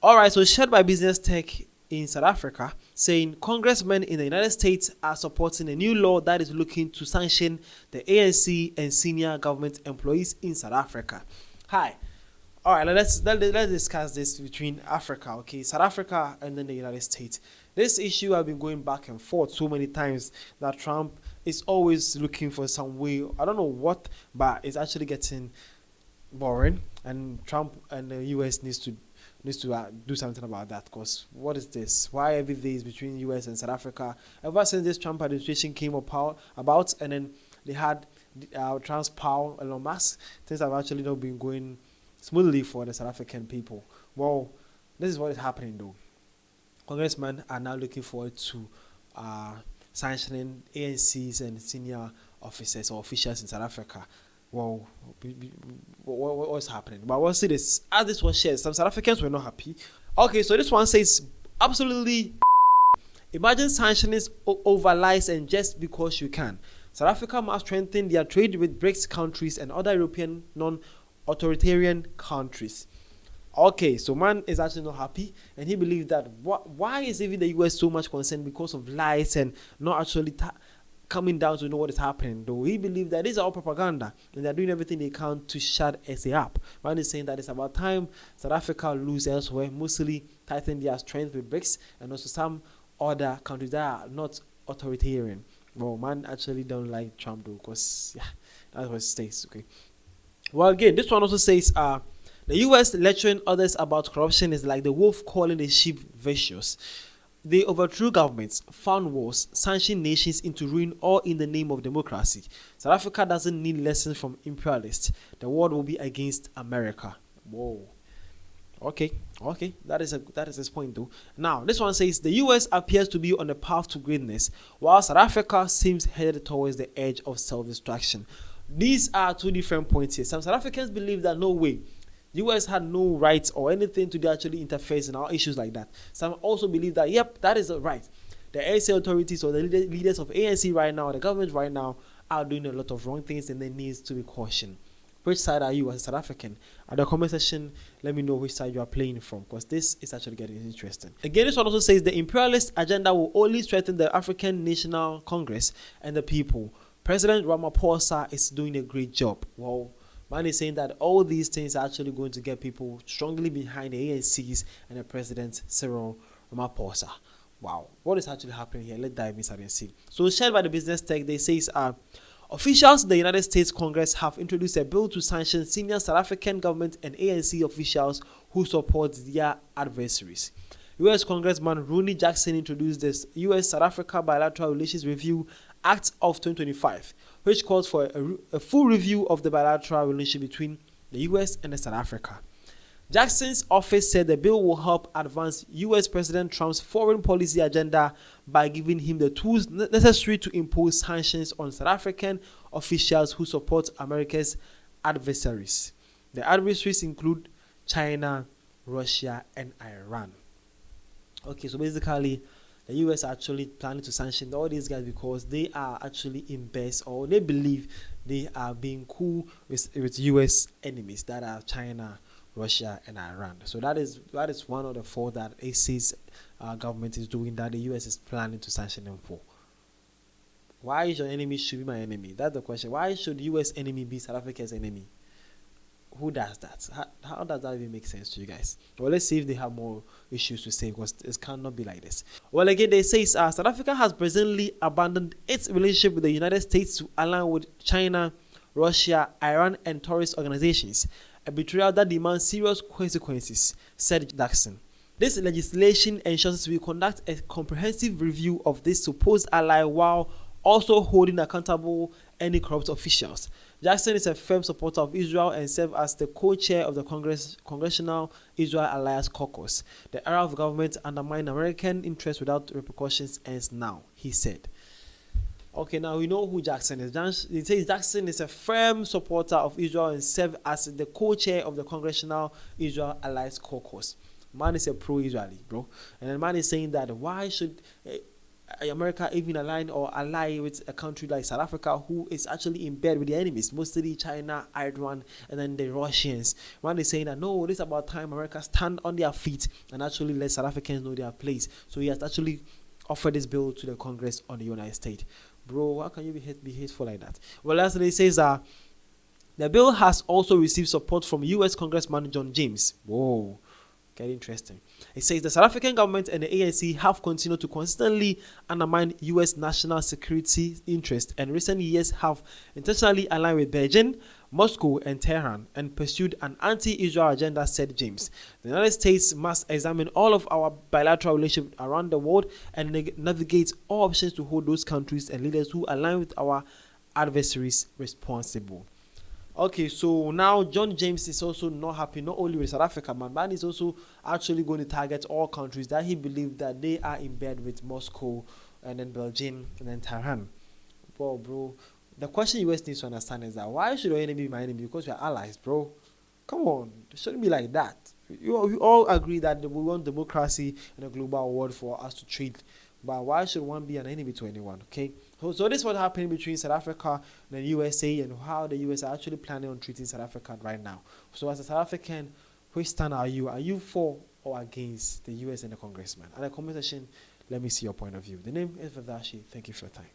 All right, so shared by Business Tech in South Africa, saying congressmen in the United States are supporting a new law that is looking to sanction the ANC and senior government employees in South Africa. Hi. All right, let's discuss this between Africa, okay, South Africa and then the United States. This issue has been going back and forth so many times that Trump is always looking for some way. I don't know what, but it's actually getting boring, and Trump and the US needs to do something about that. Because what is this? Why every day is between US and South Africa? Ever since this Trump administration came about, and then they had Transpower, Elon Musk, things have actually not been going smoothly for the South African people. Well, this is what is happening though. Congressmen are now looking forward to sanctioning ANCs and senior officers or officials in South Africa. Well, what's happening? But we'll see this. As this was shared, some South Africans were not happy. Okay, so this one says, absolutely, imagine sanctioning over lies and just because you can. South Africa must strengthen their trade with BRICS countries and other European non-authoritarian countries. Okay, so man is actually not happy, and he believes that why is even the US so much concerned because of lies and not actually coming down to know what is happening, though he believes that this is all propaganda and they're doing everything they can to shut SA up. Man is saying that it's about time South Africa lose elsewhere, mostly tighten their strength with BRICS and also some other countries that are not authoritarian. Well, man actually don't like Trump though, because yeah, that's what it states. Okay. Well, again, this one also says the US lecturing others about corruption is like the wolf calling the sheep vicious. They overthrew governments, found wars, sanctioned nations into ruin, all in the name of democracy. South Africa doesn't need lessons from imperialists. The world will be against America. Whoa. Okay, that is his point though. Now, this one says the US appears to be on the path to greatness, while South Africa seems headed towards the edge of self-destruction. These are two different points here. Some South Africans believe that no way. The US had no rights or anything to actually interfere in our issues like that. Some also believe that, yep, that is right. The ANC authorities or the leaders of ANC right now, the government right now, are doing a lot of wrong things and there needs to be caution. Which side are you as a South African? At the comment section, let me know which side you are playing from, because this is actually getting interesting. Again, this one also says the imperialist agenda will only strengthen the African National Congress and the people. President Ramaphosa is doing a great job. Well, man is saying that all these things are actually going to get people strongly behind the ANCs and the President Cyril Ramaphosa. Wow, what is actually happening here? Let's dive inside and see. So shared by the Business Tech, they say officials in the United States Congress have introduced a bill to sanction senior South African government and ANC officials who support their adversaries. US Congressman Ronnie Jackson introduced this US-South Africa Bilateral Relations Review Act of 2025, which calls for a full review of the bilateral relationship between the US and South Africa. Jackson's office said the bill will help advance US President Trump's foreign policy agenda by giving him the tools necessary to impose sanctions on South African officials who support America's adversaries. The adversaries include China, Russia, and Iran. Okay, so basically, the US are actually planning to sanction all these guys because they are actually in best, or they believe they are being cool with US enemies that are China, Russia, and Iran. So that is one of the four that AC's government is doing that the US is planning to sanction them for. Why your enemy should be my enemy? That's the question. Why should US enemy be South Africa's enemy? Who does that? How does that even make sense to you guys? Well, let's see if they have more issues to say, because it cannot be like this. Well, again, they say South Africa has presently abandoned its relationship with the United States to align with China, Russia, Iran, and terrorist organizations, a betrayal that demands serious consequences, said Jackson. This legislation ensures we conduct a comprehensive review of this supposed ally while also holding accountable any corrupt officials. Jackson is a firm supporter of Israel and served as the co-chair of the Congressional Israel Alliance Caucus. The era of government undermining American interests without repercussions ends now, he said. Okay, now we know who Jackson is. He says Jackson is a firm supporter of Israel and served as the co-chair of the Congressional Israel Alliance Caucus. Man is a pro-Israeli, bro. And the man is saying that why should America even align or ally with a country like South Africa, who is actually in bed with the enemies, mostly China, Iran, and then the Russians. One is saying that no, this is about time America stand on their feet and actually let South Africans know their place. So he has actually offered this bill to the Congress on the United States. Bro, how can you be hateful like that? Well, lastly, it says the bill has also received support from U.S. Congressman John James. Whoa. Get interesting. It says the South African government and the ANC have continued to consistently undermine U.S. national security interests, and recent years have intentionally aligned with Beijing, Moscow, and Tehran, and pursued an anti-Israel agenda, said James. The United States must examine all of our bilateral relationships around the world and navigate all options to hold those countries and leaders who align with our adversaries responsible. Okay, so now John James is also not happy, not only with South Africa, but he's also actually going to target all countries that he believes that they are in bed with Moscow and then Beijing and then Tehran. Well, bro, the question US needs to understand is that why should our enemy be my enemy? Because we are allies, bro. Come on, it shouldn't be like that. We all agree that we want democracy in a global world for us to trade. But why should one be an enemy to anyone? Okay, so this is what happening between South Africa and the USA, and how the US are actually planning on treating South Africa right now. So as a South African, which stand are you? Are you for or against the US and the congressman? At the comment section, let me see your point of view. The name is Vadashi. Thank you for your time.